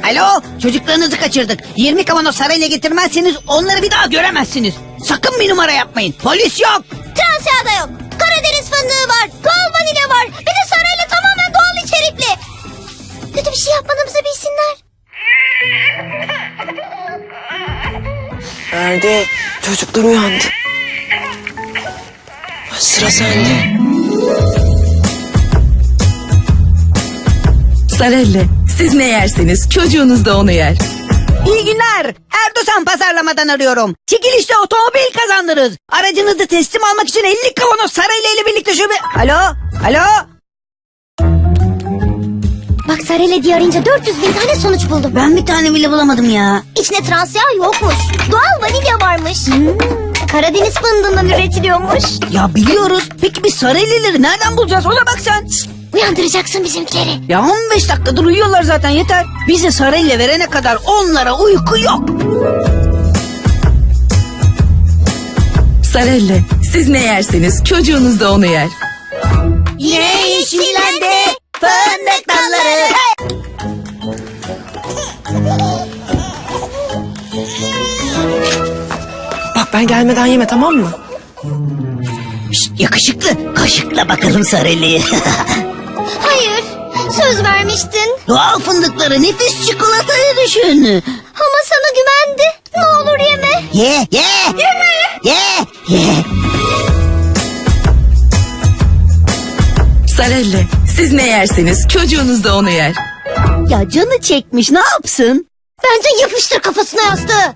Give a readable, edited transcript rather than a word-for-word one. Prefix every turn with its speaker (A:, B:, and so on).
A: Alo, çocuklarınızı kaçırdık. 20 kavanoz Sarelle getirmezseniz onları bir daha göremezsiniz. Sakın bir numara yapmayın. Polis yok.
B: Transya'da yok. Karadeniz fındığı var. Doğal vanilya var. Bir de Sarelle tamamen doğal içerikli. Kötü bir şey yapmadığımızı bilsinler.
C: Erdi, çocuklar uyandı. Sıra sende.
D: Sarelle, siz ne yerseniz çocuğunuz da onu yer.
A: İyi günler. Erdo pazarlamadan arıyorum. Çekilişte otomobil kazandınız. Aracınızı teslim almak için 50 kavanoz Sarelle ile birlikte şube... Alo, alo.
B: Bak Sarelle diye arayınca 400.000 tane sonuç buldum.
A: Ben bir tane bile bulamadım ya.
B: İçine Transya yokmuş. Doğal vanilya varmış. Karadeniz fındığından üretiliyormuş.
A: Ya biliyoruz. Peki biz Sarelle'leri nereden bulacağız? Ona bak sen.
B: Uyandıracaksın bizimkileri.
A: Ya 15 dakikadır uyuyorlar zaten, yeter. Bize Sarelle verene kadar onlara uyku yok.
D: Sarelle, siz ne yerseniz çocuğunuz da onu yer.
A: Yine yeşillendi fındık dalları.
C: Bak ben gelmeden yeme, tamam mı?
A: Şşt, yakışıklı, kaşıkla bakalım Sarelle'yi.
B: Hayır. Söz vermiştin.
A: Doğal fındıkları nefis çikolatayı düşün.
B: Ama sana güvendi. Ne olur yeme.
A: Ye.
D: Sarelle, siz ne yerseniz çocuğunuz da onu yer.
A: Ya canı çekmiş, ne yapsın?
B: Bence yapıştır kafasına yastığı.